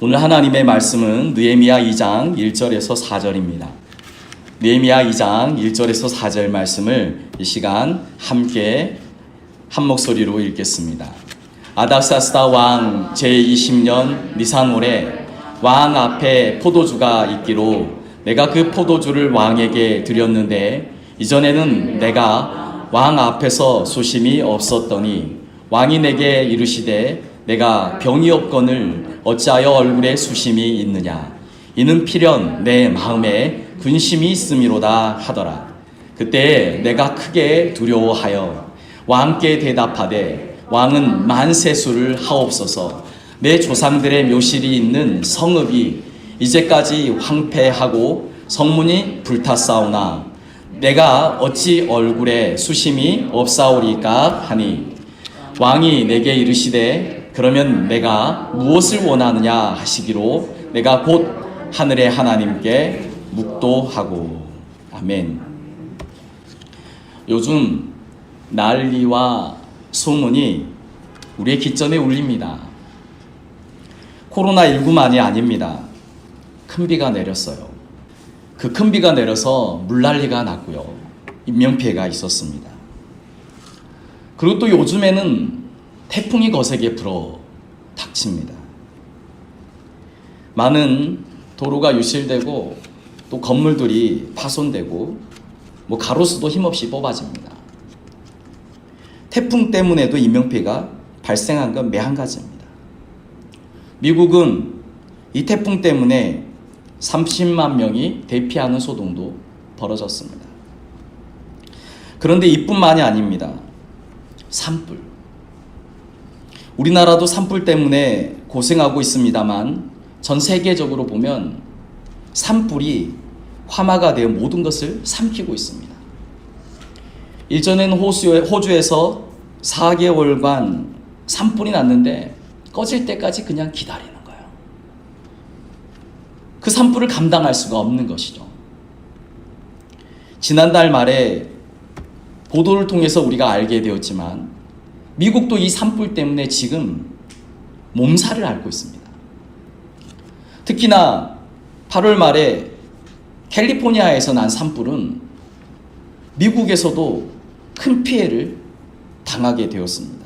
오늘 하나님의 말씀은 느헤미야 2장 1절에서 4절입니다. 느헤미야 2장 1절에서 4절 말씀을 이 시간 함께 한 목소리로 읽겠습니다. 아닥사스다 왕 제20년 니산월에 왕 앞에 포도주가 있기로 내가 그 포도주를 왕에게 드렸는데 이전에는 내가 왕 앞에서 소심이 없었더니 왕이 내게 이르시되 내가 병이 없거늘 어찌하여 얼굴에 수심이 있느냐 이는 필연 내 마음에 근심이 있음이로다 하더라. 그때 내가 크게 두려워하여 왕께 대답하되 왕은 만세수를 하옵소서. 내 조상들의 묘실이 있는 성읍이 이제까지 황폐하고 성문이 불탔사오나 내가 어찌 얼굴에 수심이 없사오리까 하니 왕이 내게 이르시되 그러면 내가 무엇을 원하느냐 하시기로 내가 곧 하늘의 하나님께 묵도하고. 아멘. 요즘 난리와 소문이 우리의 귓전에 울립니다. 코로나19만이 아닙니다. 큰 비가 내렸어요. 그 큰 비가 내려서 물난리가 났고요. 인명피해가 있었습니다. 그리고 또 요즘에는 태풍이 거세게 불어 닥칩니다. 많은 도로가 유실되고 또 건물들이 파손되고 가로수도 힘없이 뽑아집니다. 태풍 때문에도 인명피해가 발생한 건 매한가지입니다. 미국은 이 태풍 때문에 30만 명이 대피하는 소동도 벌어졌습니다. 그런데 이뿐만이 아닙니다. 산불. 우리나라도 산불 때문에 고생하고 있습니다만 전 세계적으로 보면 산불이 화마가 되어 모든 것을 삼키고 있습니다. 일전에는 호주에서 4개월간 산불이 났는데 꺼질 때까지 그냥 기다리는 거예요. 그 산불을 감당할 수가 없는 것이죠. 지난달 말에 보도를 통해서 우리가 알게 되었지만 미국도 이 산불 때문에 지금 몸살을 앓고 있습니다. 특히나 8월 말에 캘리포니아에서 난 산불은 미국에서도 큰 피해를 당하게 되었습니다.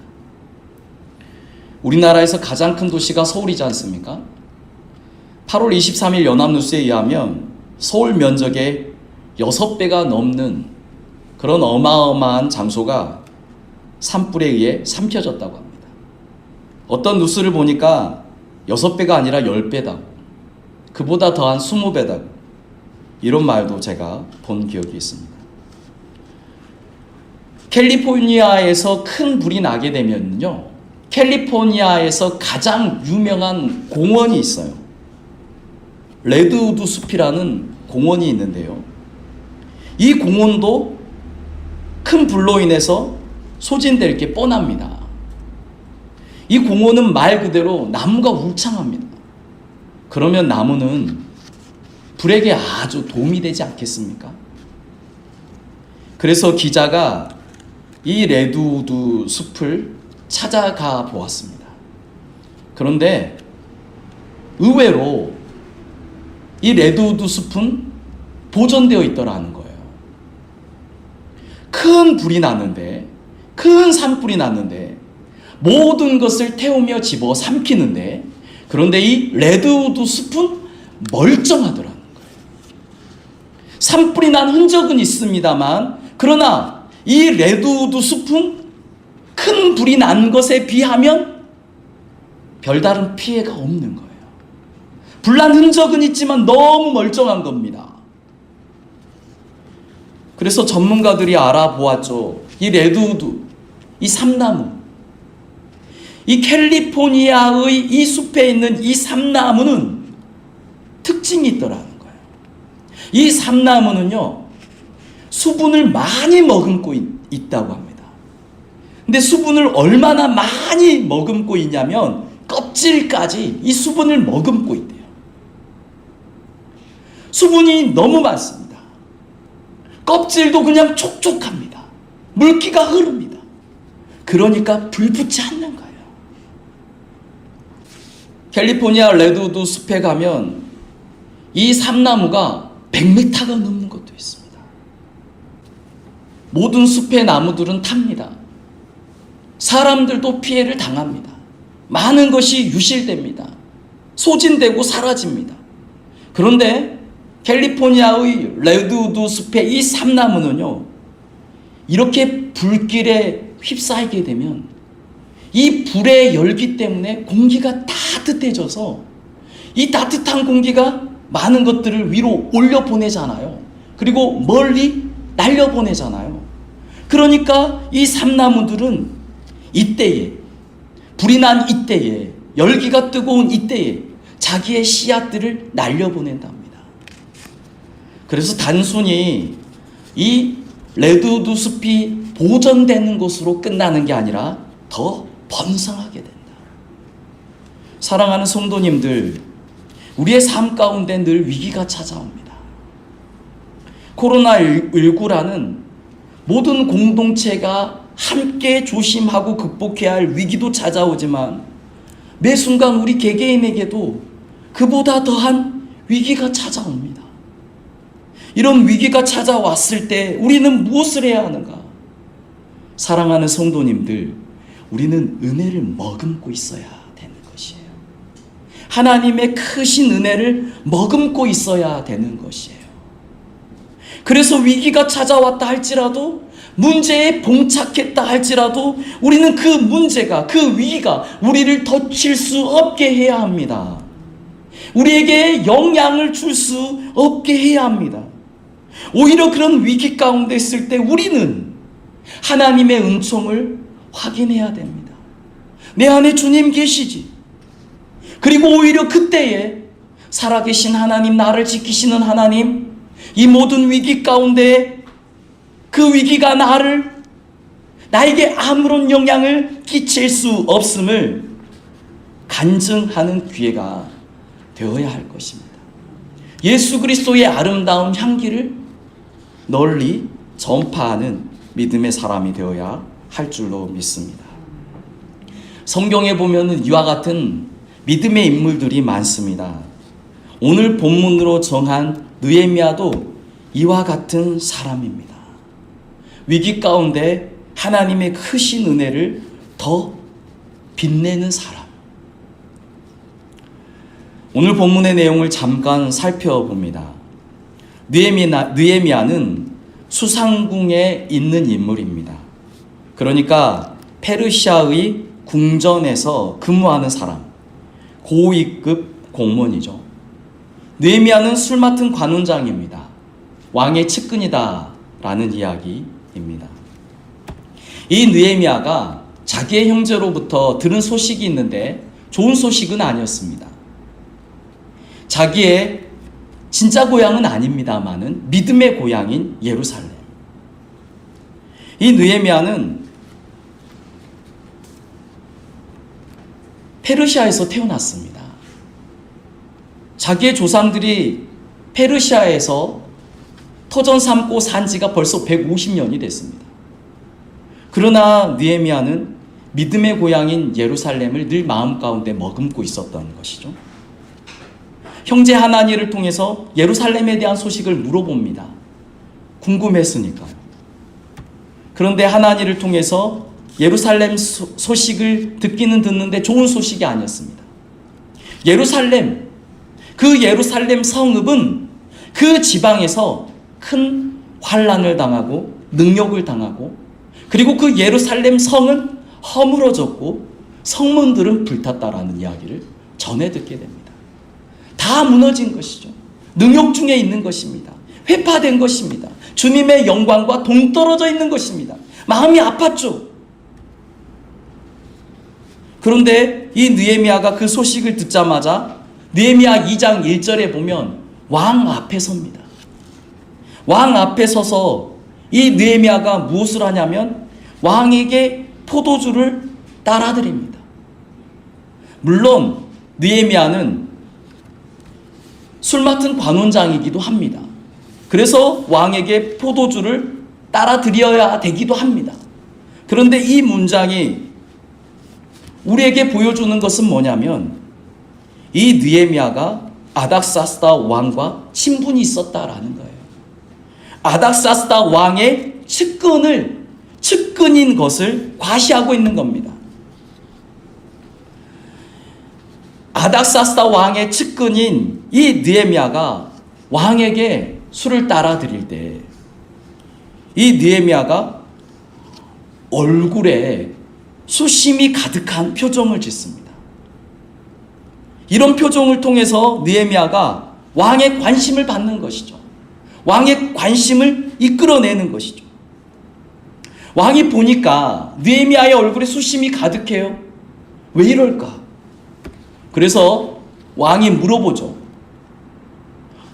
우리나라에서 가장 큰 도시가 서울이지 않습니까? 8월 23일 연합뉴스에 의하면 서울 면적의 6배가 넘는 그런 어마어마한 장소가 산불에 의해 삼켜졌다고 합니다. 어떤 뉴스를 보니까 6배가 아니라 10배다고, 그보다 더한 20배다고, 이런 말도 제가 본 기억이 있습니다. 캘리포니아에서 큰 불이 나게 되면요, 캘리포니아에서 가장 유명한 공원이 있어요. 레드우드 숲이라는 공원이 있는데요, 이 공원도 큰 불로 인해서 소진될 게 뻔합니다. 이 공원은 말 그대로 나무가 울창합니다. 그러면 나무는 불에게 아주 도움이 되지 않겠습니까? 그래서 기자가 이 레드우드 숲을 찾아가 보았습니다. 그런데 의외로 이 레드우드 숲은 보존되어 있더라는 거예요. 큰 불이 났는데, 큰 산불이 났는데 모든 것을 태우며 집어 삼키는데, 그런데 이 레드우드 숲은 멀쩡하더라는 거예요. 산불이 난 흔적은 있습니다만, 그러나 이 레드우드 숲은 큰 불이 난 것에 비하면 별다른 피해가 없는 거예요. 불난 흔적은 있지만 너무 멀쩡한 겁니다. 그래서 전문가들이 알아보았죠. 이 레드우드, 이 삼나무, 이 캘리포니아의 이 숲에 있는 이 삼나무는 특징이 있더라는 거예요. 이 삼나무는요, 수분을 많이 머금고 있다고 합니다. 근데 수분을 얼마나 많이 머금고 있냐면 껍질까지 이 수분을 머금고 있대요. 수분이 너무 많습니다. 껍질도 그냥 촉촉합니다. 물기가 흐릅니다. 그러니까 불붙지 않는 거예요. 캘리포니아 레드우드 숲에 가면 이 삼나무가 100m가 넘는 것도 있습니다. 모든 숲의 나무들은 탑니다. 사람들도 피해를 당합니다. 많은 것이 유실됩니다. 소진되고 사라집니다. 그런데 캘리포니아의 레드우드 숲의 이 삼나무는요, 이렇게 불길에 휩싸이게 되면 이 불의 열기 때문에 공기가 따뜻해져서 이 따뜻한 공기가 많은 것들을 위로 올려보내잖아요. 그리고 멀리 날려보내잖아요. 그러니까 이 삼나무들은 이때에, 불이 난 이때에, 열기가 뜨거운 이때에 자기의 씨앗들을 날려보낸답니다. 그래서 단순히 이 레드우드 숲이 보존되는 것으로 끝나는 게 아니라 더 번성하게 된다. 사랑하는 성도님들, 우리의 삶 가운데 늘 위기가 찾아옵니다. 코로나19라는 모든 공동체가 함께 조심하고 극복해야 할 위기도 찾아오지만 매 순간 우리 개개인에게도 그보다 더한 위기가 찾아옵니다. 이런 위기가 찾아왔을 때 우리는 무엇을 해야 하는가? 사랑하는 성도님들, 우리는 은혜를 머금고 있어야 되는 것이에요. 하나님의 크신 은혜를 머금고 있어야 되는 것이에요. 그래서 위기가 찾아왔다 할지라도, 문제에 봉착했다 할지라도 우리는 그 문제가, 그 위기가 우리를 덮칠 수 없게 해야 합니다. 우리에게 영향을 줄 수 없게 해야 합니다. 오히려 그런 위기 가운데 있을 때 우리는 하나님의 은총을 확인해야 됩니다. 내 안에 주님 계시지. 그리고 오히려 그때에 살아계신 하나님, 나를 지키시는 하나님, 이 모든 위기 가운데 그 위기가 나에게 아무런 영향을 끼칠 수 없음을 간증하는 기회가 되어야 할 것입니다. 예수 그리스도의 아름다운 향기를 널리 전파하는 믿음의 사람이 되어야 할 줄로 믿습니다. 성경에 보면은 이와 같은 믿음의 인물들이 많습니다. 오늘 본문으로 정한 느헤미야도 이와 같은 사람입니다. 위기 가운데 하나님의 크신 은혜를 더 빛내는 사람. 오늘 본문의 내용을 잠깐 살펴봅니다. 느헤미야는 수상궁에 있는 인물입니다. 그러니까 페르시아의 궁전에서 근무하는 사람, 고위급 공무원이죠. 느헤미야는 술 맡은 관원장입니다. 왕의 측근이다 라는 이야기입니다. 이 느헤미야가 자기의 형제로부터 들은 소식이 있는데 좋은 소식은 아니었습니다. 자기의 진짜 고향은 아닙니다마는 믿음의 고향인 예루살렘. 이 느헤미야는 페르시아에서 태어났습니다. 자기의 조상들이 페르시아에서 터전 삼고 산 지가 벌써 150년이 됐습니다. 그러나 느헤미야는 믿음의 고향인 예루살렘을 늘 마음 가운데 머금고 있었던 것이죠. 형제 하나니를 통해서 예루살렘에 대한 소식을 물어봅니다. 궁금했으니까요. 그런데 하나니를 통해서 예루살렘 소식을 듣기는 듣는데 좋은 소식이 아니었습니다. 그 예루살렘 성읍은 그 지방에서 큰 환난을 당하고 능욕을 당하고, 그리고 그 예루살렘 성은 허물어졌고 성문들은 불탔다라는 이야기를 전해 듣게 됩니다. 다 무너진 것이죠. 능욕 중에 있는 것입니다. 회파된 것입니다. 주님의 영광과 동떨어져 있는 것입니다. 마음이 아팠죠. 그런데 이 느헤미야가 그 소식을 듣자마자 느헤미야 2장 1절에 보면 왕 앞에 섭니다. 왕 앞에 서서 이 느헤미야가 무엇을 하냐면 왕에게 포도주를 따라드립니다. 물론 느헤미야는 술 맡은 관원장이기도 합니다. 그래서 왕에게 포도주를 따라드려야 되기도 합니다. 그런데 이 문장이 우리에게 보여주는 것은 뭐냐면 이 느헤미야가 아닥사스다 왕과 친분이 있었다라는 거예요. 아닥사스다 왕의 측근인 것을 과시하고 있는 겁니다. 아닥사스다 왕의 측근인 이 느헤미야가 왕에게 술을 따라 드릴 때 이 느헤미야가 얼굴에 수심이 가득한 표정을 짓습니다. 이런 표정을 통해서 느헤미야가 왕의 관심을 받는 것이죠. 왕의 관심을 이끌어내는 것이죠. 왕이 보니까 느헤미야의 얼굴에 수심이 가득해요. 왜 이럴까? 그래서 왕이 물어보죠.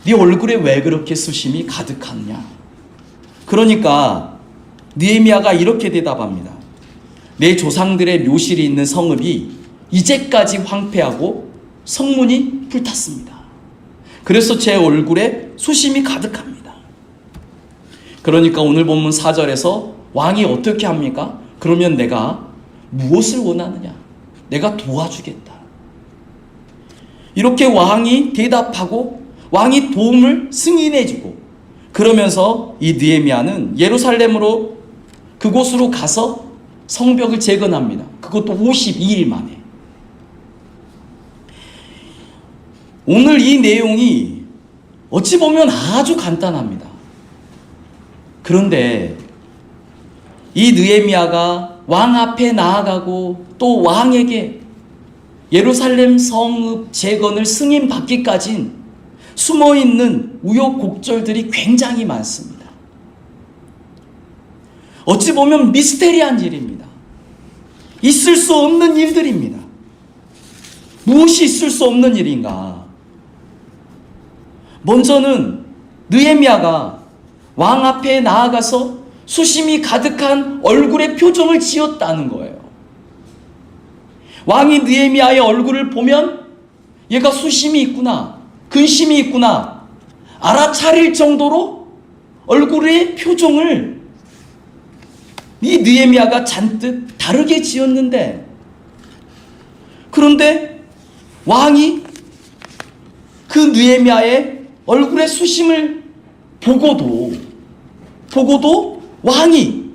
네 얼굴에 왜 그렇게 수심이 가득하냐? 그러니까 느헤미야가 이렇게 대답합니다. 내 조상들의 묘실이 있는 성읍이 이제까지 황폐하고 성문이 불탔습니다. 그래서 제 얼굴에 수심이 가득합니다. 그러니까 오늘 본문 4절에서 왕이 어떻게 합니까? 그러면 내가 무엇을 원하느냐? 내가 도와주겠다. 이렇게 왕이 대답하고 왕이 도움을 승인해주고 그러면서 이 느헤미야는 예루살렘으로 그곳으로 가서 성벽을 재건합니다. 그것도 52일 만에. 오늘 이 내용이 어찌 보면 아주 간단합니다. 그런데 이 느헤미야가 왕 앞에 나아가고 또 왕에게 예루살렘 성읍 재건을 승인받기까지는 숨어있는 우여곡절들이 굉장히 많습니다. 어찌 보면 미스테리한 일입니다. 있을 수 없는 일들입니다. 무엇이 있을 수 없는 일인가? 먼저는 느헤미야가 왕 앞에 나아가서 수심이 가득한 얼굴의 표정을 지었다는 거예요. 왕이 느헤미야의 얼굴을 보면 얘가 수심이 있구나, 근심이 있구나 알아차릴 정도로 얼굴의 표정을 이 느헤미야가 잔뜩 다르게 지었는데, 그런데 왕이 그 느헤미야의 얼굴의 수심을 보고도 왕이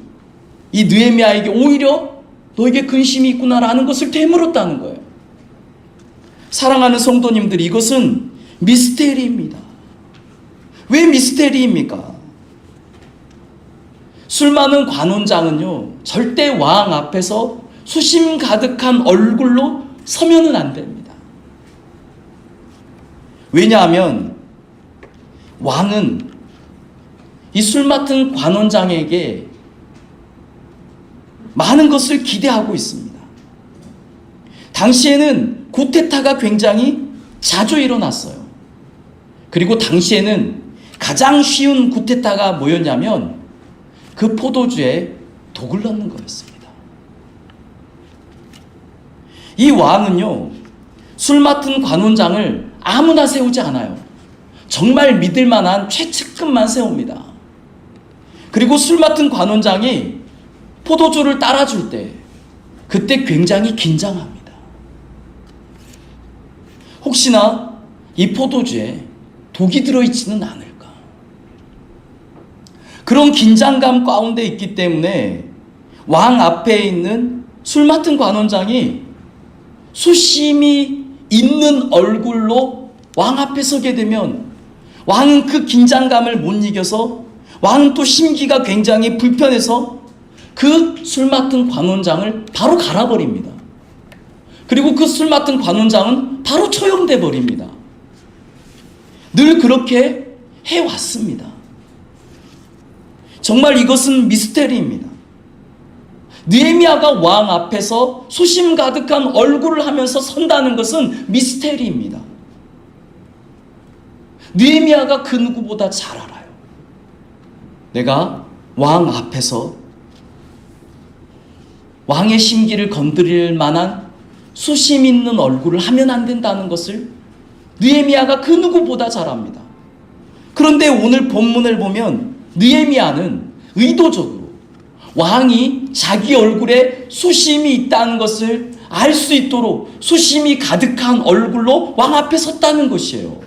이 느헤미야에게 오히려 너에게 근심이 있구나라는 것을 되물었다는 거예요. 사랑하는 성도님들, 이것은 미스테리입니다. 왜 미스테리입니까? 술 많은 관원장은요, 절대 왕 앞에서 수심 가득한 얼굴로 서면은 안 됩니다. 왜냐하면 왕은 이 술 맡은 관원장에게 많은 것을 기대하고 있습니다. 당시에는 쿠데타가 굉장히 자주 일어났어요. 그리고 당시에는 가장 쉬운 쿠데타가 뭐였냐면 그 포도주에 독을 넣는 거였습니다. 이 왕은요, 술 맡은 관원장을 아무나 세우지 않아요. 정말 믿을 만한 최측근만 세웁니다. 그리고 술 맡은 관원장이 포도주를 따라줄 때 그때 굉장히 긴장합니다. 혹시나 이 포도주에 독이 들어있지는 않을까? 그런 긴장감 가운데 있기 때문에 왕 앞에 있는 술 맡은 관원장이 수심이 있는 얼굴로 왕 앞에 서게 되면 왕은 그 긴장감을 못 이겨서, 왕은 또 심기가 굉장히 불편해서 그 술 맡은 관원장을 바로 갈아버립니다. 그리고 그 술 맡은 관원장은 바로 처형돼 버립니다. 늘 그렇게 해왔습니다. 정말 이것은 미스테리입니다. 느헤미야가 왕 앞에서 수심 가득한 얼굴을 하면서 선다는 것은 미스테리입니다. 느헤미야가 그 누구보다 잘 알아요. 내가 왕 앞에서 왕의 심기를 건드릴 만한 수심 있는 얼굴을 하면 안 된다는 것을 느헤미야가 그 누구보다 잘 압니다. 그런데 오늘 본문을 보면 느헤미야는 의도적으로 왕이 자기 얼굴에 수심이 있다는 것을 알 수 있도록 수심이 가득한 얼굴로 왕 앞에 섰다는 것이에요.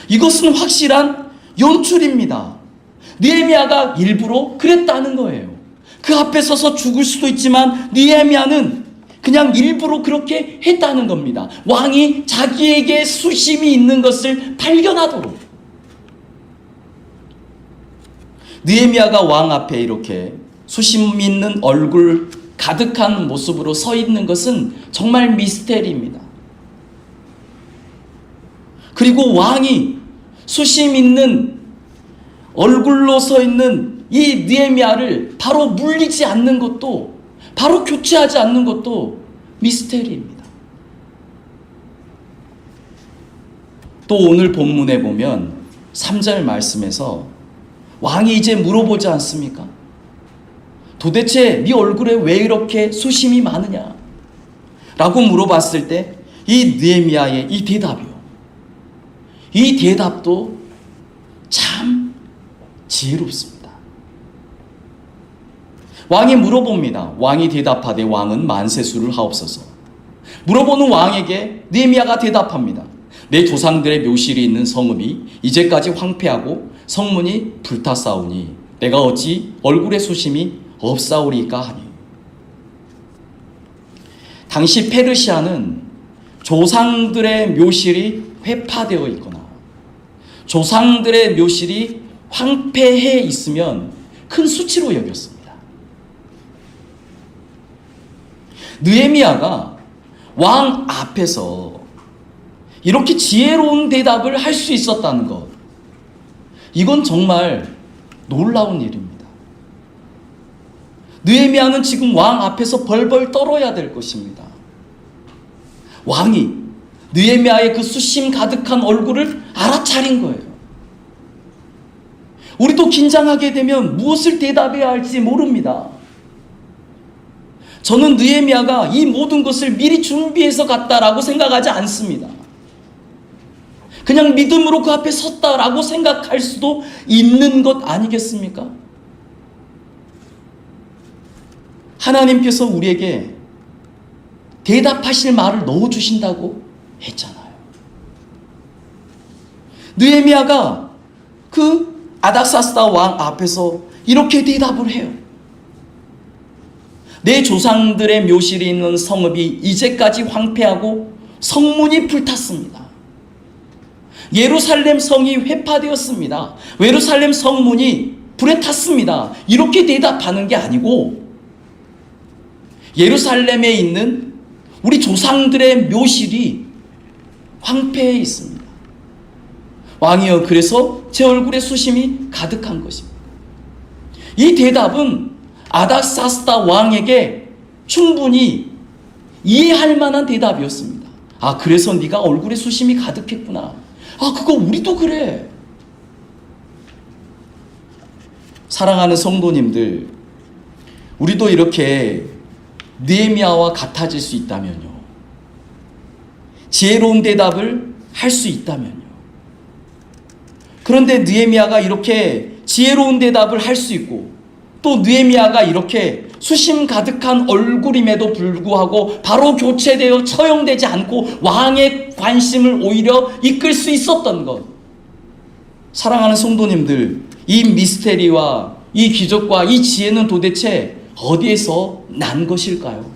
이것은 확실한 연출입니다. 느헤미야가 일부러 그랬다는 거예요. 그 앞에 서서 죽을 수도 있지만 느헤미야는 그냥 일부러 그렇게 했다는 겁니다. 왕이 자기에게 수심이 있는 것을 발견하도록. 느헤미야가 왕 앞에 이렇게 수심 있는 얼굴 가득한 모습으로 서 있는 것은 정말 미스테리입니다. 그리고 왕이 수심 있는 얼굴로 서 있는 이 느헤미야를 바로 물리지 않는 것도, 바로 교체하지 않는 것도 미스테리입니다. 또 오늘 본문에 보면 3절 말씀에서 왕이 이제 물어보지 않습니까? 도대체 네 얼굴에 왜 이렇게 수심이 많으냐? 라고 물어봤을 때 이 느헤미야의 이 대답이요. 이 대답도 참 지혜롭습니다. 왕이 물어봅니다. 왕이 대답하되 왕은 만세수를 하옵소서. 물어보는 왕에게 느헤미야가 대답합니다. 내 조상들의 묘실이 있는 성읍이 이제까지 황폐하고 성문이 불탔사오니 내가 어찌 얼굴에 수심이 없사오리까 하니. 당시 페르시아는 조상들의 묘실이 회파되어 있거나 조상들의 묘실이 황폐해 있으면 큰 수치로 여겼습니다. 느헤미야가 왕 앞에서 이렇게 지혜로운 대답을 할 수 있었다는 것, 이건 정말 놀라운 일입니다. 느헤미야는 지금 왕 앞에서 벌벌 떨어야 될 것입니다. 왕이 느헤미야의 그 수심 가득한 얼굴을 알아차린 거예요. 우리도 긴장하게 되면 무엇을 대답해야 할지 모릅니다. 저는 느헤미야가 이 모든 것을 미리 준비해서 갔다라고 생각하지 않습니다. 그냥 믿음으로 그 앞에 섰다라고 생각할 수도 있는 것 아니겠습니까? 하나님께서 우리에게 대답하실 말을 넣어주신다고 했잖아요. 느헤미야가 그 아닥사스다 왕 앞에서 이렇게 대답을 해요. 내 조상들의 묘실이 있는 성읍이 이제까지 황폐하고 성문이 불탔습니다. 예루살렘 성이 회파되었습니다. 예루살렘 성문이 불에 탔습니다. 이렇게 대답하는 게 아니고 예루살렘에 있는 우리 조상들의 묘실이 황폐해 있습니다. 왕이여, 그래서 제 얼굴에 수심이 가득한 것입니다. 이 대답은 아닥사스다 왕에게 충분히 이해할 만한 대답이었습니다. 아, 그래서 네가 얼굴에 수심이 가득했구나. 아, 그거 우리도 그래. 사랑하는 성도님들, 우리도 이렇게 느헤미야와 같아질 수 있다면요, 지혜로운 대답을 할 수 있다면요. 그런데 느헤미야가 이렇게 지혜로운 대답을 할 수 있고, 또 느헤미야가 이렇게 수심 가득한 얼굴임에도 불구하고 바로 교체되어 처형되지 않고 왕의 관심을 오히려 이끌 수 있었던 것, 사랑하는 성도님들, 이 미스테리와 이 기적과 이 지혜는 도대체 어디에서 난 것일까요?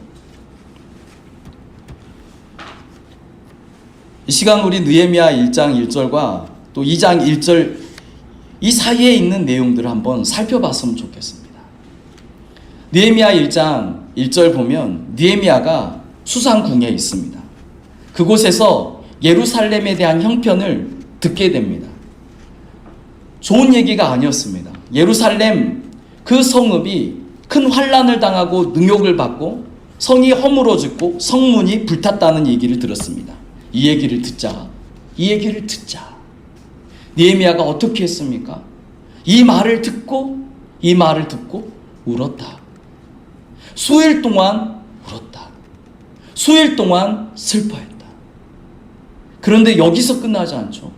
이 시간 우리 느헤미야 1장 1절과 또 2장 1절 이 사이에 있는 내용들을 한번 살펴봤으면 좋겠습니다. 느헤미야 1장 1절 보면 느헤미야가 수상궁에 있습니다. 그곳에서 예루살렘에 대한 형편을 듣게 됩니다. 좋은 얘기가 아니었습니다. 예루살렘 그 성읍이 큰 환난을 당하고 능욕을 받고 성이 허물어졌고 성문이 불탔다는 얘기를 들었습니다. 이 얘기를 듣자 느헤미야가 어떻게 했습니까? 이 말을 듣고 울었다. 수일 동안 울었다. 수일 동안 슬퍼했다. 그런데 여기서 끝나지 않죠.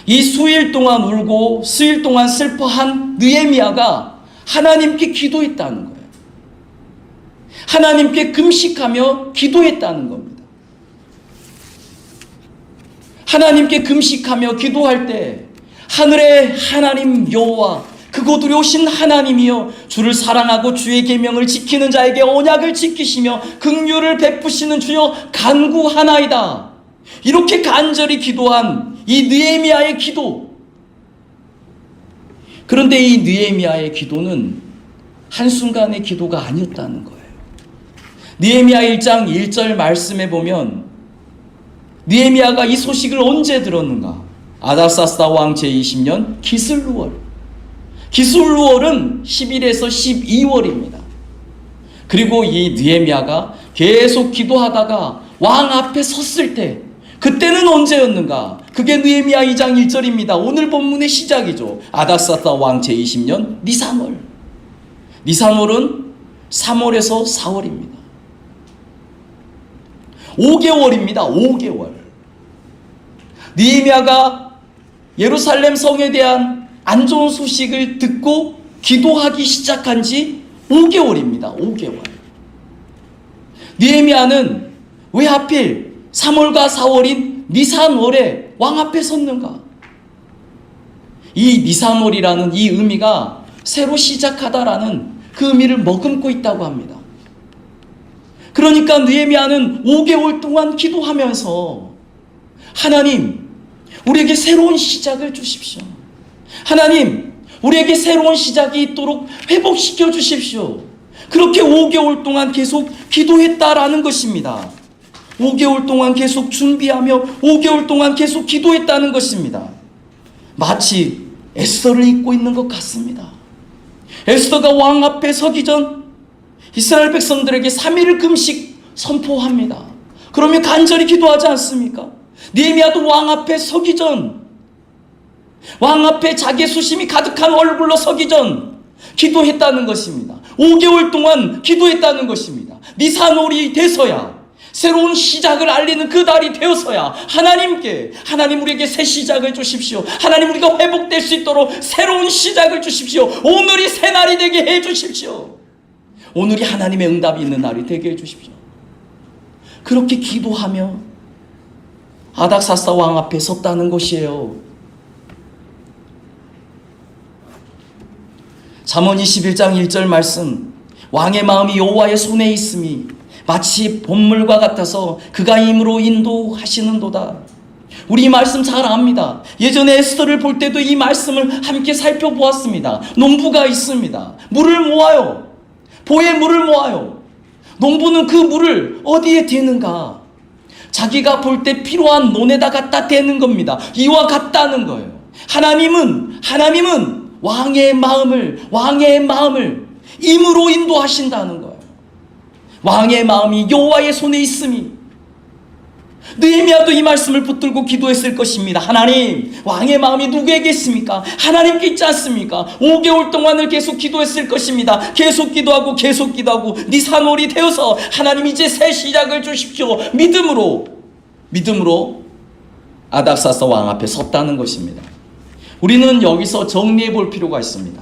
이 수일 동안 울고 수일 동안 슬퍼한 느헤미야가 하나님께 기도했다는 거예요. 하나님께 금식하며 기도했다는 겁니다. 하나님께 금식하며 기도할 때 하늘의 하나님 여호와, 그곳으로 오신 하나님이여, 주를 사랑하고 주의 계명을 지키는 자에게 언약을 지키시며 긍휼을 베푸시는 주여 간구하나이다. 이렇게 간절히 기도한 이 느헤미야의 기도. 그런데 이 느헤미야의 기도는 한순간의 기도가 아니었다는 거예요. 느헤미야 1장 1절 말씀에 보면 느헤미야가 이 소식을 언제 들었는가? 아닥사스다 왕 제20년 기슬루월. 기슬루월은 10일에서 12월입니다. 그리고 이 느헤미야가 계속 기도하다가 왕 앞에 섰을 때, 그때는 언제였는가? 그게 느헤미야 2장 1절입니다. 오늘 본문의 시작이죠. 아닥사스다 왕 제20년 니산월. 니산월은 3월에서 4월입니다. 5개월입니다. 5개월. 느헤미야가 예루살렘 성에 대한 안 좋은 소식을 듣고 기도하기 시작한 지 5개월입니다. 5개월. 느헤미야는 왜 하필 3월과 4월인 니산월에 왕 앞에 섰는가? 이 니산월이라는 이 의미가 새로 시작하다라는 그 의미를 머금고 있다고 합니다. 그러니까 느헤미야는 5개월 동안 기도하면서 하나님, 우리에게 새로운 시작을 주십시오. 하나님, 우리에게 새로운 시작이 있도록 회복시켜 주십시오. 그렇게 5개월 동안 계속 기도했다라는 것입니다. 5개월 동안 계속 준비하며 5개월 동안 계속 기도했다는 것입니다. 마치 에스더를 잊고 있는 것 같습니다. 에스더가 왕 앞에 서기 전 이스라엘 백성들에게 3일을 금식 선포합니다. 그러면 간절히 기도하지 않습니까? 느헤미야도 왕 앞에 서기 전, 왕 앞에 자기의 수심이 가득한 얼굴로 서기 전 기도했다는 것입니다. 5개월 동안 기도했다는 것입니다. 니산월이 돼서야, 새로운 시작을 알리는 그 달이 되어서야 하나님께, 하나님 우리에게 새 시작을 주십시오. 하나님 우리가 회복될 수 있도록 새로운 시작을 주십시오. 오늘이 새 날이 되게 해 주십시오. 오늘이 하나님의 응답이 있는 날이 되게 해 주십시오. 그렇게 기도하며 아닥사스다 왕 앞에 섰다는 것이에요. 잠언 21장 1절 말씀, 왕의 마음이 여호와의 손에 있음이 마치 봇물과 같아서 그가 힘으로 인도하시는도다. 우리 이 말씀 잘 압니다. 예전에 에스더를 볼 때도 이 말씀을 함께 살펴보았습니다. 농부가 있습니다. 물을 모아요. 보에 물을 모아요. 농부는 그 물을 어디에 대는가? 자기가 볼 때 필요한 논에다 갖다 대는 겁니다. 이와 같다는 거예요. 하나님은 왕의 마음을 힘으로 인도하신다는 거예요. 왕의 마음이 여호와의 손에 있음이. 느헤미야도 이 말씀을 붙들고 기도했을 것입니다. 하나님, 왕의 마음이 누구에게 있습니까? 하나님께 있지 않습니까? 5개월 동안을 계속 기도했을 것입니다. 계속 기도하고 니산월이 되어서 하나님 이제 새 시작을 주십시오. 믿음으로 아닥사스다 왕 앞에 섰다는 것입니다. 우리는 여기서 정리해 볼 필요가 있습니다.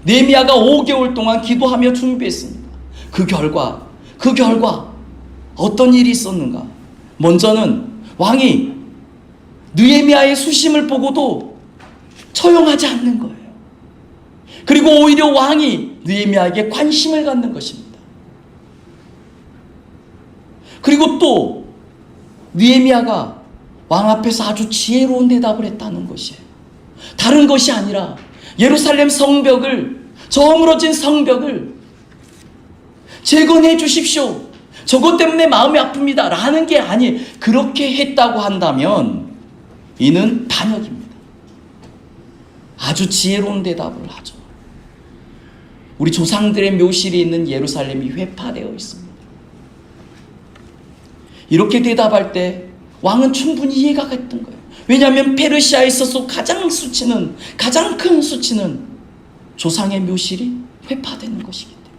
느헤미야가 5개월 동안 기도하며 준비했습니다. 그 결과 어떤 일이 있었는가? 먼저는 왕이 느헤미야의 수심을 보고도 처용하지 않는 거예요. 그리고 오히려 왕이 느헤미야에게 관심을 갖는 것입니다. 그리고 또 느헤미야가 왕 앞에서 아주 지혜로운 대답을 했다는 것이에요. 다른 것이 아니라 예루살렘 성벽을, 저물어진 성벽을 재건해 주십시오. 저것 때문에 마음이 아픕니다 라는 게 아니에요. 그렇게 했다고 한다면 이는 반역입니다. 아주 지혜로운 대답을 하죠. 우리 조상들의 묘실이 있는 예루살렘이 회파되어 있습니다. 이렇게 대답할 때 왕은 충분히 이해가 갔던 거예요. 왜냐하면 페르시아에 있어서 가장 큰 수치는 조상의 묘실이 회파되는 것이기 때문에.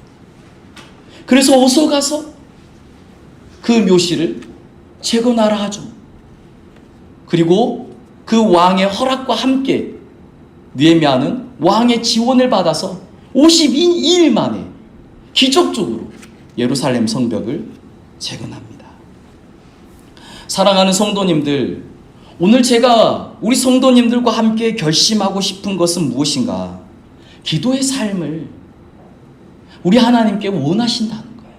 그래서 어서 가서 그 묘실을 재건하라 하죠. 그리고 그 왕의 허락과 함께 느헤미야는 왕의 지원을 받아서 52일 만에 기적적으로 예루살렘 성벽을 재건합니다. 사랑하는 성도님들, 오늘 제가 우리 성도님들과 함께 결심하고 싶은 것은 무엇인가? 기도의 삶을 우리 하나님께 원하신다는 거예요.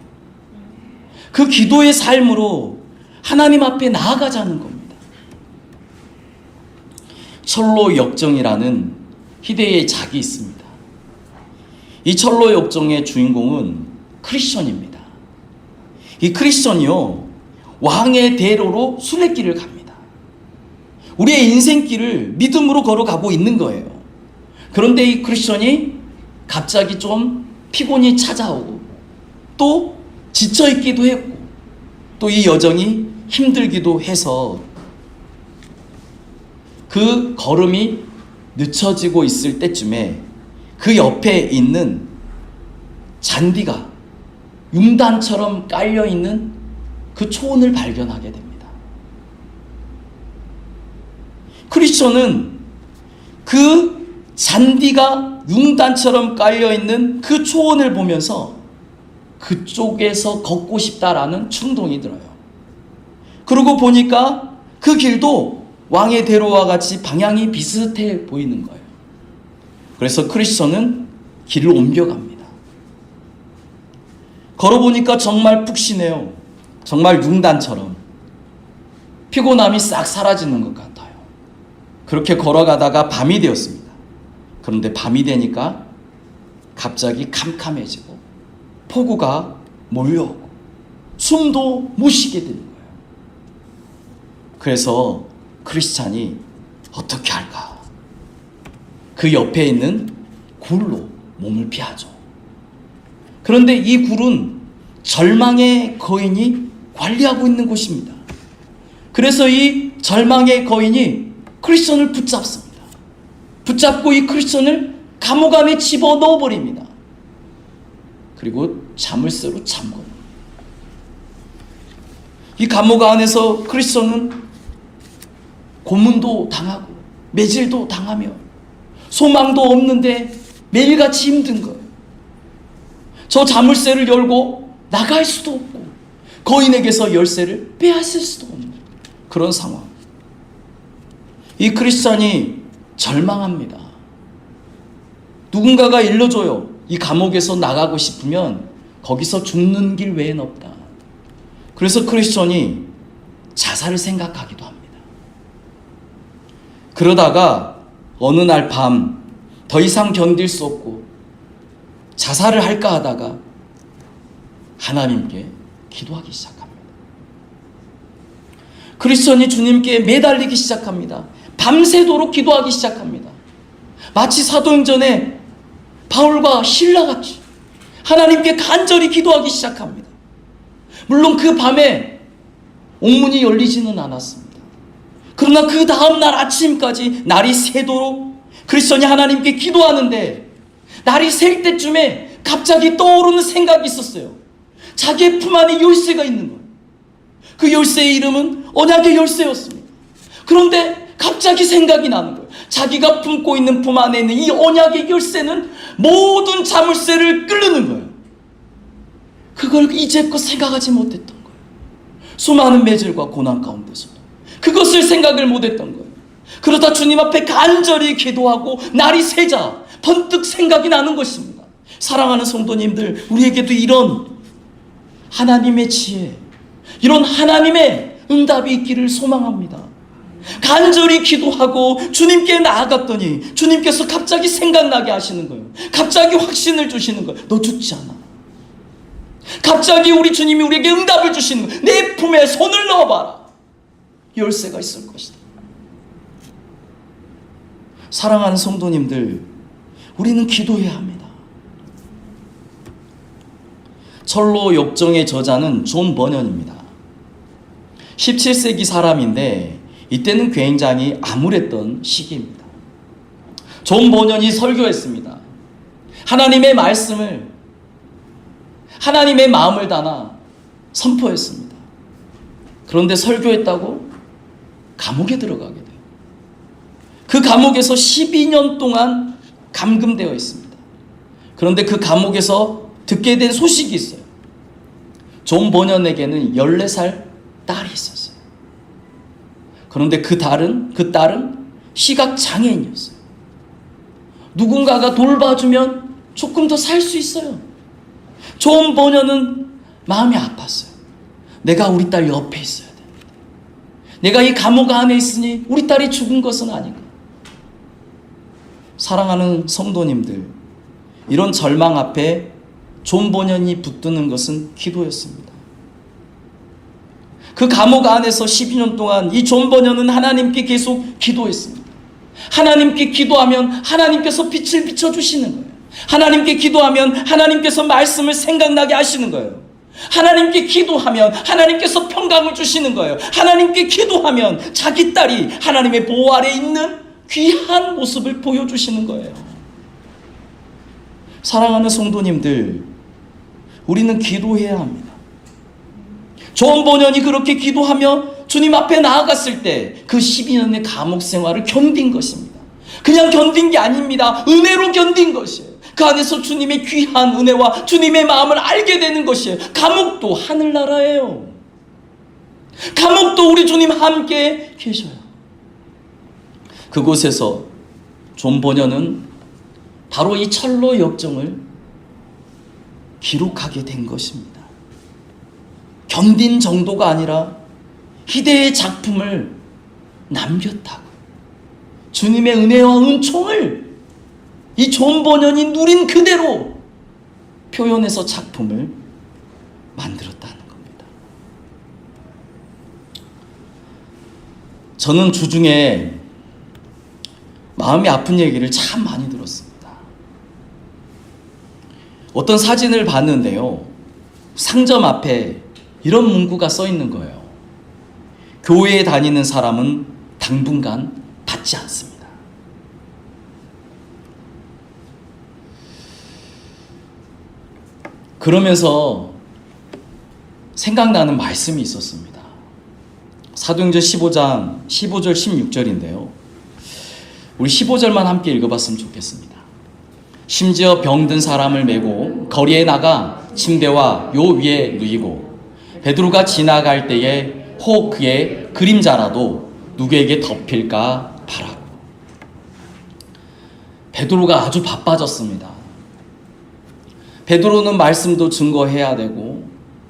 그 기도의 삶으로 하나님 앞에 나아가자는 겁니다. 철로 역정이라는 희대의 작이 있습니다. 이 철로 역정의 주인공은 크리스천입니다. 이 크리스천이요, 왕의 대로로 순례길을 갑니다. 우리의 인생길을 믿음으로 걸어가고 있는 거예요. 그런데 이 크리스천이 갑자기 좀 피곤이 찾아오고 또 지쳐있기도 했고 또 이 여정이 힘들기도 해서 그 걸음이 늦춰지고 있을 때쯤에 그 옆에 있는 잔디가 융단처럼 깔려있는 그 초원을 발견하게 됩니다. 크리스천은 그 잔디가 융단처럼 깔려있는 그 초원을 보면서 그쪽에서 걷고 싶다라는 충동이 들어요. 그러고 보니까 그 길도 왕의 대로와 같이 방향이 비슷해 보이는 거예요. 그래서 크리스천은 길을 옮겨갑니다. 걸어보니까 정말 푹신해요. 정말 융단처럼 피곤함이 싹 사라지는 것 같아요. 그렇게 걸어가다가 밤이 되었습니다. 그런데 밤이 되니까 갑자기 캄캄해지고 폭우가 몰려오고 숨도 못 쉬게 되는 거예요. 그래서 크리스찬이 어떻게 할까? 그 옆에 있는 굴로 몸을 피하죠. 그런데 이 굴은 절망의 거인이 관리하고 있는 곳입니다. 그래서 이 절망의 거인이 크리스천을 붙잡습니다. 붙잡고 이 크리스천을 감옥 안에 집어넣어 버립니다. 그리고 자물쇠로 잠궈. 이 감옥 안에서 크리스천은 고문도 당하고 매질도 당하며 소망도 없는데 매일같이 힘든 거예요. 저 자물쇠를 열고 나갈 수도 없고 거인에게서 열쇠를 빼앗을 수도 없는 그런 상황. 이 크리스찬이 절망합니다. 누군가가 일러줘요. 이 감옥에서 나가고 싶으면 거기서 죽는 길 외엔 없다. 그래서 크리스찬이 자살을 생각하기도 합니다. 그러다가 어느 날 밤 더 이상 견딜 수 없고 자살을 할까 하다가 하나님께 기도하기 시작합니다. 크리스천이 주님께 매달리기 시작합니다. 밤새도록 기도하기 시작합니다. 마치 사도행전에 바울과 실라같이 하나님께 간절히 기도하기 시작합니다. 물론 그 밤에 옥문이 열리지는 않았습니다. 그러나 그 다음날 아침까지 날이 새도록 크리스천이 하나님께 기도하는데 날이 셀 때쯤에 갑자기 떠오르는 생각이 있었어요. 자기의 품 안에 열쇠가 있는 거예요. 그 열쇠의 이름은 언약의 열쇠였습니다. 그런데 갑자기 생각이 나는 거예요. 자기가 품고 있는 품 안에 있는 이 언약의 열쇠는 모든 자물쇠를 끄르는 거예요. 그걸 이제껏 생각하지 못했던 거예요. 수많은 매질과 고난 가운데서도 그것을 생각을 못했던 거예요. 그러다 주님 앞에 간절히 기도하고 날이 새자 번뜩 생각이 나는 것입니다. 사랑하는 성도님들, 우리에게도 이런 하나님의 지혜, 이런 하나님의 응답이 있기를 소망합니다. 간절히 기도하고 주님께 나아갔더니 주님께서 갑자기 생각나게 하시는 거예요. 갑자기 확신을 주시는 거예요. 너 죽지 않아. 갑자기 우리 주님이 우리에게 응답을 주시는 거예요. 내 품에 손을 넣어봐라. 열쇠가 있을 것이다. 사랑하는 성도님들, 우리는 기도해야 합니다. 철로 역정의 저자는 존 버년입니다. 17세기 사람인데 이때는 굉장히 암울했던 시기입니다. 존 버년이 설교했습니다. 하나님의 말씀을, 하나님의 마음을 담아 선포했습니다. 그런데 설교했다고 감옥에 들어가게 돼요. 그 감옥에서 12년 동안 감금되어 있습니다. 그런데 그 감옥에서 듣게 된 소식이 있어요. 존 버년에게는 14살 딸이 있었어요. 그런데 그 딸은 시각장애인이었어요. 누군가가 돌봐주면 조금 더 살 수 있어요. 존 버년은 마음이 아팠어요. 내가 우리 딸 옆에 있어야 돼. 내가 이 감옥 안에 있으니 우리 딸이 죽은 것은 아닌가. 사랑하는 성도님들, 이런 절망 앞에 존 버년이 붙드는 것은 기도였습니다. 그 감옥 안에서 12년 동안 이 존 버년은 하나님께 계속 기도했습니다. 하나님께 기도하면 하나님께서 빛을 비춰주시는 거예요. 하나님께 기도하면 하나님께서 말씀을 생각나게 하시는 거예요. 하나님께 기도하면 하나님께서 평강을 주시는 거예요. 하나님께 기도하면 자기 딸이 하나님의 보호 아래 있는 귀한 모습을 보여주시는 거예요. 사랑하는 성도님들, 우리는 기도해야 합니다. 존 버년이 그렇게 기도하며 주님 앞에 나아갔을 때 그 12년의 감옥 생활을 견딘 것입니다. 그냥 견딘 게 아닙니다. 은혜로 견딘 것이에요. 그 안에서 주님의 귀한 은혜와 주님의 마음을 알게 되는 것이에요. 감옥도 하늘나라예요. 감옥도 우리 주님 함께 계셔요. 그곳에서 존 버년은 바로 이 철로 역정을 기록하게 된 것입니다. 견딘 정도가 아니라 희대의 작품을 남겼다고. 주님의 은혜와 은총을 이 존 버년이 누린 그대로 표현해서 작품을 만들었다는 겁니다. 저는 주중에 마음이 아픈 얘기를 참 많이 들었습니다. 어떤 사진을 봤는데요, 상점 앞에 이런 문구가 써 있는 거예요. 교회에 다니는 사람은 당분간 받지 않습니다. 그러면서 생각나는 말씀이 있었습니다. 사도행전 15장 15절 16절인데요. 우리 15절만 함께 읽어봤으면 좋겠습니다. 심지어 병든 사람을 메고 거리에 나가 침대와 요 위에 누이고 베드로가 지나갈 때에 혹 그의 그림자라도 누구에게 덮일까 바라고. 베드로가 아주 바빠졌습니다. 베드로는 말씀도 증거해야 되고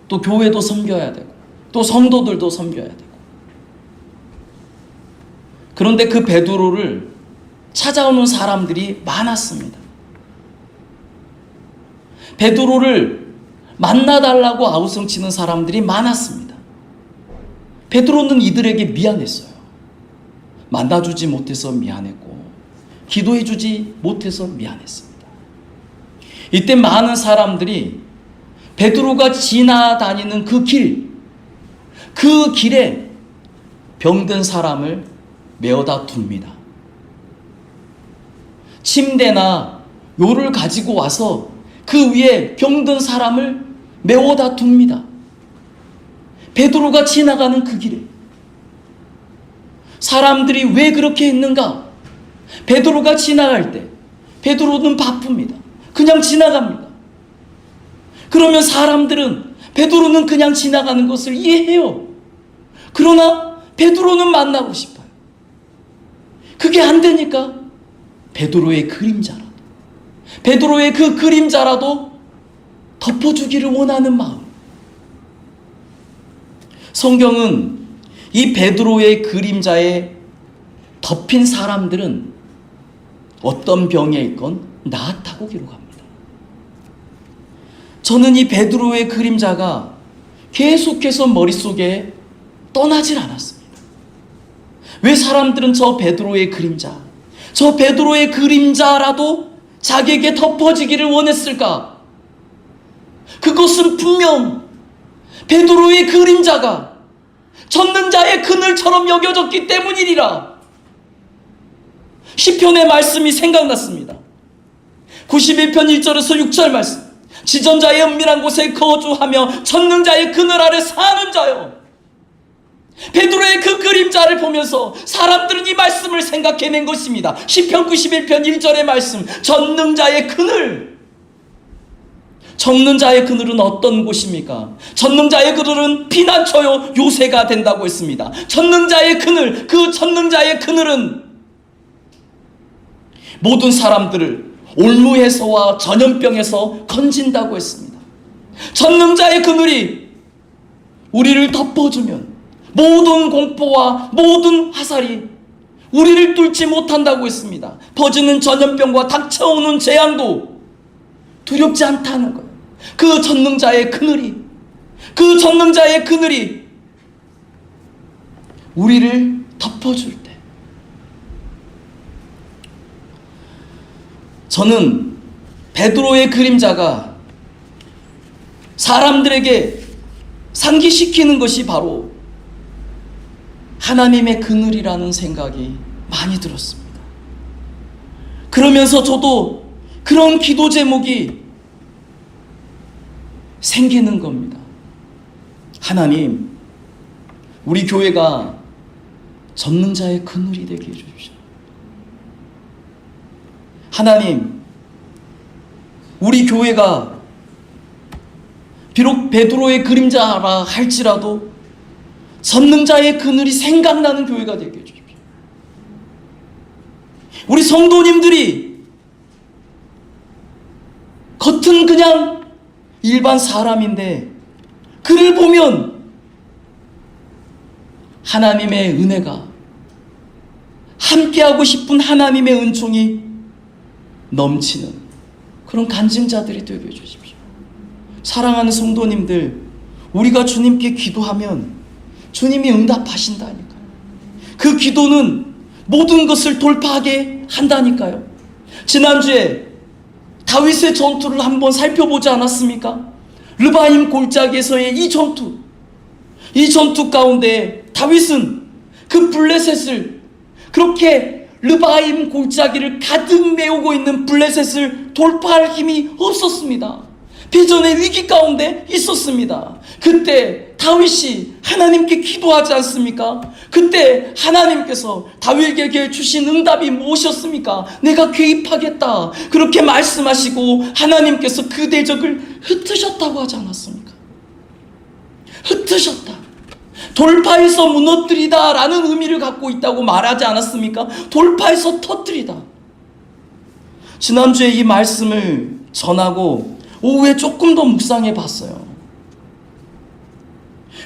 또 교회도 섬겨야 되고 또 성도들도 섬겨야 되고. 그런데 그 베드로를 찾아오는 사람들이 많았습니다. 베드로를 만나달라고 아우성치는 사람들이 많았습니다. 베드로는 이들에게 미안했어요. 만나주지 못해서 미안했고 기도해주지 못해서 미안했습니다. 이때 많은 사람들이 베드로가 지나다니는 그 길에 병든 사람을 메어다 둡니다. 침대나 요를 가지고 와서 그 위에 병든 사람을 메워다 둡니다. 베드로가 지나가는 그 길에. 사람들이 왜 그렇게 했는가? 베드로가 지나갈 때 베드로는 바쁩니다. 그냥 지나갑니다. 그러면 사람들은 베드로는 그냥 지나가는 것을 이해해요. 그러나 베드로는 만나고 싶어요. 그게 안 되니까 베드로의 그 그림자라도 덮어주기를 원하는 마음. 성경은 이 베드로의 그림자에 덮인 사람들은 어떤 병에 있건 나았다고 기록합니다. 저는 이 베드로의 그림자가 계속해서 머릿속에 떠나질 않았습니다. 왜 사람들은 저 베드로의 그림자라도 자기에게 덮어지기를 원했을까? 그것은 분명 베드로의 그림자가 젖는 자의 그늘처럼 여겨졌기 때문이리라. 시편의 말씀이 생각났습니다. 91편 1절에서 6절 말씀. 지전자의 은밀한 곳에 거주하며 젖는 자의 그늘 아래 사는 자요. 베드로의 그 그림자를 보면서 사람들은 이 말씀을 생각해낸 것입니다. 시편 91편 1절의 말씀. 젖는 자의 그늘. 젖는 자의 그늘은 어떤 곳입니까? 젖는 자의 그늘은 피난처요 요새가 된다고 했습니다. 젖는 자의 그늘, 그 젖는 자의 그늘은 모든 사람들을 올무에서와 전염병에서 건진다고 했습니다. 젖는 자의 그늘이 우리를 덮어주면 모든 공포와 모든 화살이 우리를 뚫지 못한다고 했습니다. 퍼지는 전염병과 닥쳐오는 재앙도 두렵지 않다는 거예요. 그 전능자의 그늘이, 그 전능자의 그늘이 우리를 덮어줄 때, 저는 베드로의 그림자가 사람들에게 상기시키는 것이 바로 하나님의 그늘이라는 생각이 많이 들었습니다. 그러면서 저도 그런 기도 제목이 생기는 겁니다. 하나님, 우리 교회가 젖는 자의 그늘이 되게 해주십시오. 하나님, 우리 교회가 비록 베드로의 그림자라 할지라도 젖는 자의 그늘이 생각나는 교회가 되게 해주십시오. 우리 성도님들이 겉은 그냥 일반 사람인데 그를 보면 하나님의 은혜가, 함께하고 싶은 하나님의 은총이 넘치는 그런 간증자들이 되게 해주십시오. 사랑하는 성도님들, 우리가 주님께 기도하면 주님이 응답하신다니까요. 그 기도는 모든 것을 돌파하게 한다니까요. 지난주에 다윗의 전투를 한번 살펴보지 않았습니까? 르바임 골짜기에서의 이 전투 가운데 다윗은 그 블레셋을, 그렇게 르바임 골짜기를 가득 메우고 있는 블레셋을 돌파할 힘이 없었습니다. 비전의 위기 가운데 있었습니다. 그때 다윗이 하나님께 기도하지 않습니까? 그때 하나님께서 다윗에게 주신 응답이 무엇이었습니까? 내가 개입하겠다, 그렇게 말씀하시고 하나님께서 그 대적을 흩으셨다고 하지 않았습니까? 흩으셨다, 돌파해서 무너뜨리다 라는 의미를 갖고 있다고 말하지 않았습니까? 돌파해서 터뜨리다. 지난주에 이 말씀을 전하고 오후에 조금 더 묵상해 봤어요.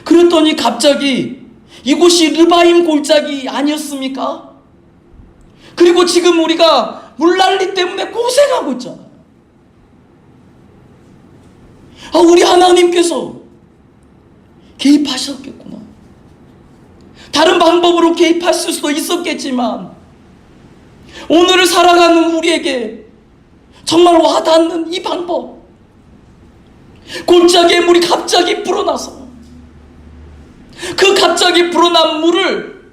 그랬더니 갑자기 이곳이 르바임 골짜기 아니었습니까? 그리고 지금 우리가 물난리 때문에 고생하고 있잖아요. 우리 하나님께서 개입하셨겠구나. 다른 방법으로 개입하실 수도 있었겠지만 오늘을 살아가는 우리에게 정말 와닿는 이 방법, 골짜기에 물이 갑자기 불어나서 그 갑자기 불어난 물을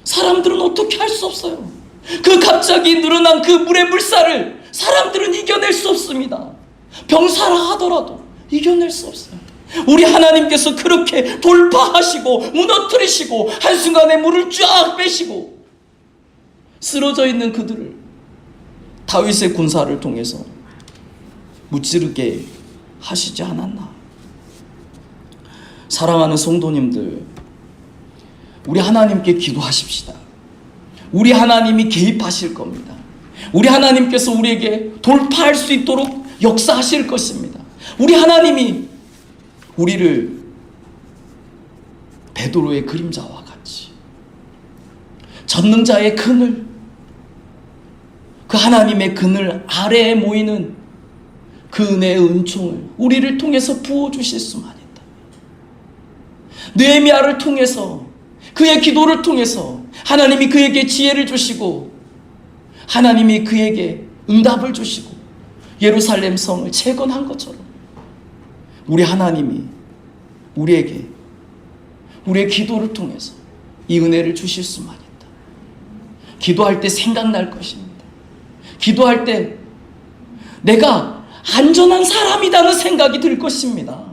사람들은 어떻게 할 수 없어요. 그 갑자기 늘어난 그 물의 물살을 사람들은 이겨낼 수 없습니다. 병사라 하더라도 이겨낼 수 없어요. 우리 하나님께서 그렇게 돌파하시고 무너뜨리시고 한순간에 물을 쫙 빼시고 쓰러져 있는 그들을 다윗의 군사를 통해서 무찌르게 하시지 않았나. 사랑하는 성도님들, 우리 하나님께 기도하십시다. 우리 하나님이 개입하실 겁니다. 우리 하나님께서 우리에게 돌파할 수 있도록 역사하실 것입니다. 우리 하나님이 우리를 베드로의 그림자와 같이 전능자의 그늘, 그 하나님의 그늘 아래에 모이는 그 은혜의 은총을 우리를 통해서 부어주실 수만 있다. 느헤미야를 통해서, 그의 기도를 통해서 하나님이 그에게 지혜를 주시고 하나님이 그에게 응답을 주시고 예루살렘 성을 재건한 것처럼 우리 하나님이 우리에게 우리의 기도를 통해서 이 은혜를 주실 수만 있다. 기도할 때 생각날 것입니다. 기도할 때 내가 안전한 사람이라는 생각이 들 것입니다.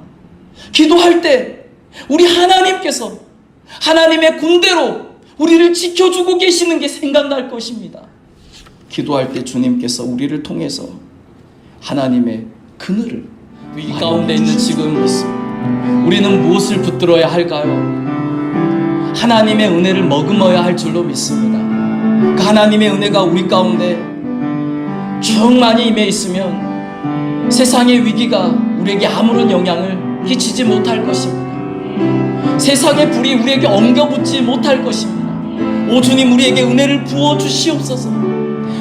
기도할 때 우리 하나님께서 하나님의 군대로 우리를 지켜주고 계시는 게 생각날 것입니다. 기도할 때 주님께서 우리를 통해서 하나님의 그늘을, 위기 가운데 있는 지금 우리는 무엇을 붙들어야 할까요? 하나님의 은혜를 머금어야 할 줄로 믿습니다. 그 하나님의 은혜가 우리 가운데 충만히 임해 있으면 세상의 위기가 우리에게 아무런 영향을 끼치지 못할 것입니다. 세상의 불이 우리에게 엉겨붙지 못할 것입니다. 오 주님, 우리에게 은혜를 부어 주시옵소서.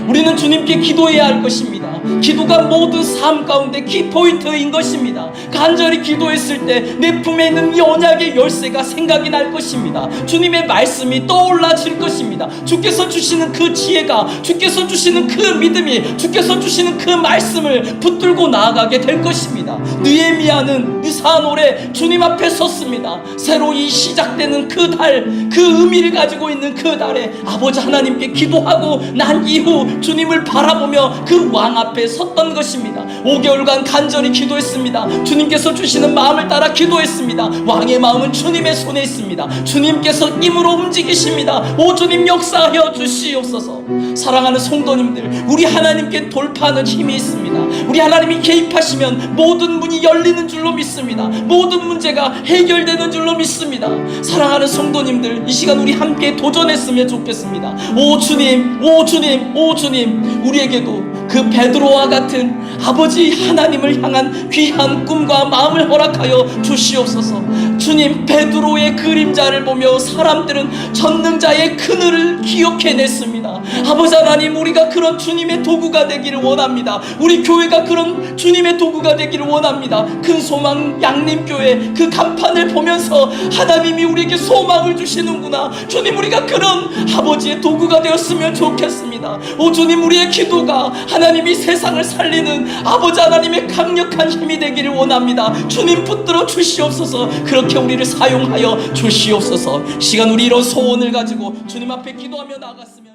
우리는 주님께 기도해야 할 것입니다. 기도가 모든 삶 가운데 키포인트인 것입니다. 간절히 기도했을 때 내 품에 있는 이 언약의 열쇠가 생각이 날 것입니다. 주님의 말씀이 떠올라질 것입니다. 주께서 주시는 그 지혜가, 주께서 주시는 그 믿음이, 주께서 주시는 그 말씀을 붙들고 나아가게 될 것입니다. 느헤미야는 느사한 올해 주님 앞에 섰습니다. 새로 이 시작되는 그 달, 그 의미를 가지고 있는 그 달에 아버지 하나님께 기도하고 난 이후 주님을 바라보며 그 왕 앞에 섰던 것입니다. 5개월간 간절히 기도했습니다. 주님께서 주시는 마음을 따라 기도했습니다. 왕의 마음은 주님의 손에 있습니다. 주님께서 힘으로 움직이십니다. 오 주님, 역사하여 주시옵소서. 사랑하는 성도님들, 우리 하나님께 돌파하는 힘이 있습니다. 우리 하나님이 개입하시면 모든 문이 열리는 줄로 믿습니다. 모든 문제가 해결되는 줄로 믿습니다. 사랑하는 성도님들, 이 시간 우리 함께 도전했으면 좋겠습니다. 오 주님, 오 주님, 오 주님, 우리에게도 그 베드로와 같은 아버지 하나님을 향한 귀한 꿈과 마음을 허락하여 주시옵소서. 주님, 베드로의 그림자를 보며 사람들은 전능자의 그늘을 기억해냈습니다. 아버지 하나님, 우리가 그런 주님의 도구가 되기를 원합니다. 우리 교회가 그런 주님의 도구가 되기를 원합니다. 큰 소망 양림교회 그 간판을 보면서 하나님이 우리에게 소망을 주시는구나. 주님, 우리가 그런 아버지의 도구가 되었으면 좋겠습니다. 오 주님, 우리의 기도가 하나님이 세상을 살리는 아버지 하나님의 강력한 힘이 되기를 원합니다. 주님, 붙들어 주시옵소서. 그렇게 우리를 사용하여 주시옵소서. 시간 우리 이런 소원을 가지고 주님 앞에 기도하며 나아갔으면